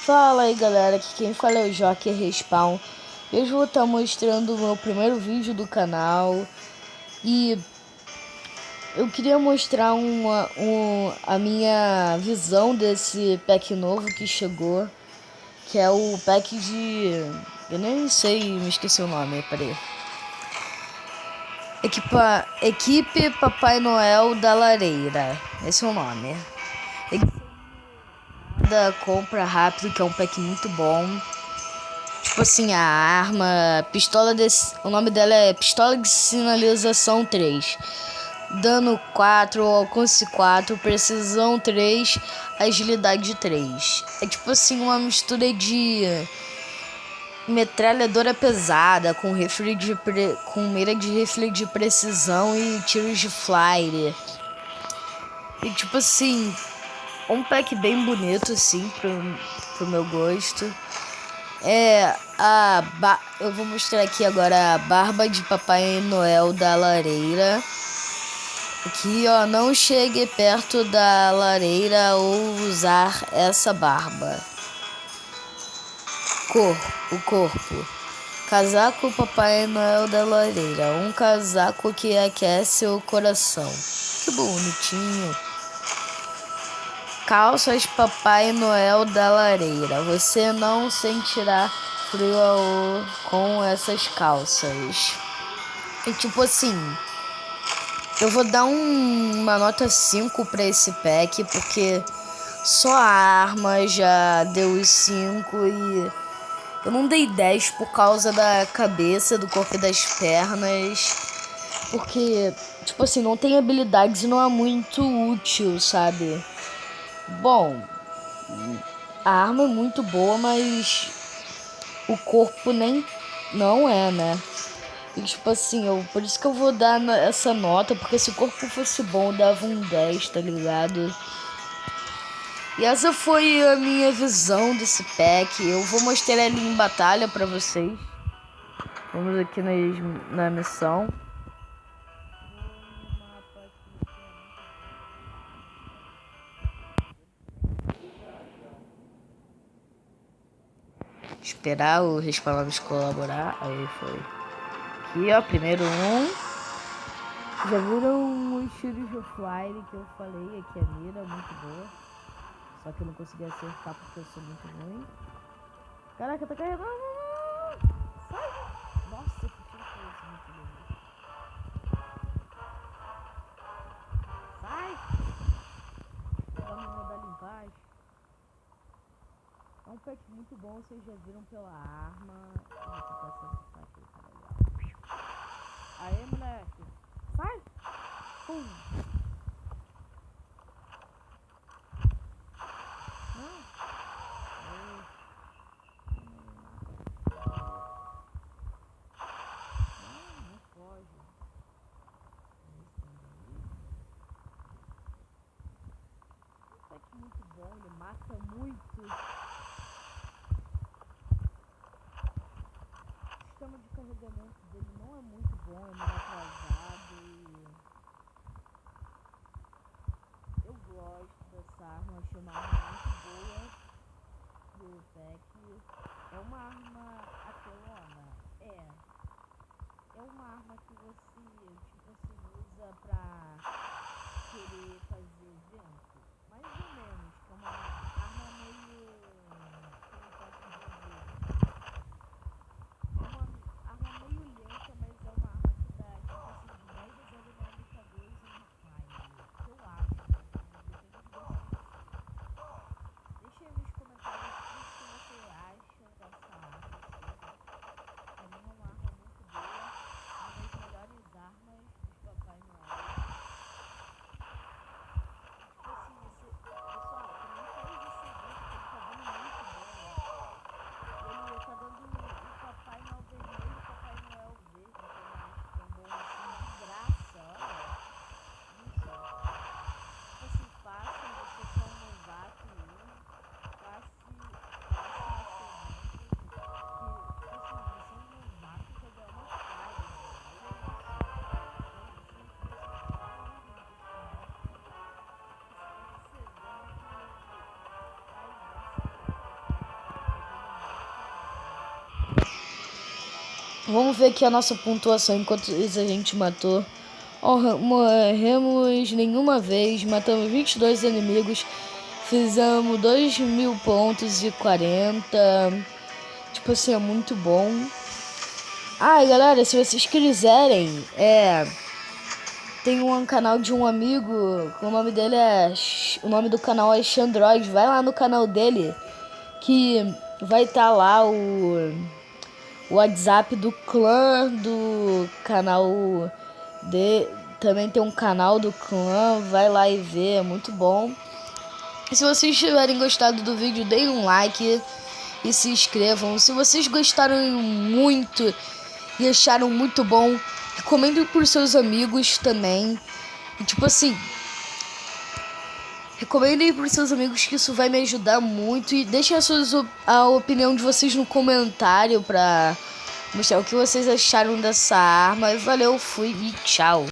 Fala aí galera, aqui quem fala é o Joker Respawn. Hoje vou estar mostrando o meu primeiro vídeo do canal. E eu queria mostrar a minha visão desse pack novo que chegou, que é o pack de... eu nem sei, me esqueci o nome, peraí. Equipe Papai Noel da Lareira, esse é o nome. Da compra rápido, que é um pack muito bom. Tipo assim, a arma, o nome dela é Pistola de Sinalização 3. Dano 4, alcance 4, precisão 3, agilidade 3. É tipo assim, uma mistura de metralhadora pesada com com mira de rifle de precisão e tiros de flyer. E tipo assim, um pack bem bonito assim pro meu gosto. Eu vou mostrar aqui agora a barba de Papai Noel da lareira. Aqui, ó, não chegue perto da lareira ou usar essa barba. O corpo. Casaco Papai Noel da lareira. Um casaco que aquece o coração. Que bonitinho. Calças Papai Noel da lareira. Você não sentirá frio com essas calças. E tipo assim, eu vou dar uma nota 5 pra esse pack, porque só a arma já deu os 5 e eu não dei 10 por causa da cabeça, do corpo e das pernas. Porque, tipo assim, não tem habilidades e não é muito útil, sabe? Bom, a arma é muito boa, mas o corpo não é, né? E, tipo assim, por isso que eu vou dar essa nota, porque se o corpo fosse bom, eu dava um 10, tá ligado? E essa foi a minha visão desse pack. Eu vou mostrar ele em batalha pra vocês. Vamos aqui na missão. Esperar o Respawn colaborar. Aí foi. Aqui, ó, primeiro Já viram os tiros de flyre que eu falei? Aqui a mira, muito boa. Só que eu não consegui acertar porque eu sou muito ruim. Caraca, tá caindo. Sai! Nossa, que tiro foi esse, muito lindo. Sai! Dando uma medalha embaixo. É um pack muito bom, vocês já viram pela arma. Eu vou tentar acertar aqui, tá legal. Aê, moleque! Sai! Pum! Não! Aê! Não foge. Um pack muito bom, ele mata muito. O sistema de carregamento dele não é muito bom, é meio atrasado e eu gosto dessa arma, achei uma arma muito boa do pack. É uma arma apelona? É uma arma que você, tipo assim, usa pra querer fazer evento, mais ou menos, que é uma arma meio... como posso dizer? É uma arma meio lenta, mas é uma arma que dá, tipo assim, de 10 a 0 na MK2 e no Fire. Que eu acho, né? Depende de você. Deixa Vamos ver aqui a nossa pontuação enquanto isso a gente matou. Morremos nenhuma vez, matamos 22 inimigos, fizemos 2.000 pontos e 40. Tipo assim, é muito bom. Ah, e galera, se vocês quiserem, tem um canal de um amigo, o nome dele o nome do canal é Xandroid. Vai lá no canal dele, que vai estar lá o WhatsApp do clã do canal também tem um canal do clã, vai lá e vê, é muito bom. E se vocês tiverem gostado do vídeo, deem um like e se inscrevam. Se vocês gostaram muito e acharam muito bom, recomendem por seus amigos também. E tipo assim, recomendem por seus amigos, que isso vai me ajudar muito. E deixem a opinião de vocês no comentário pra mostrar o que vocês acharam dessa arma. Valeu, fui e tchau.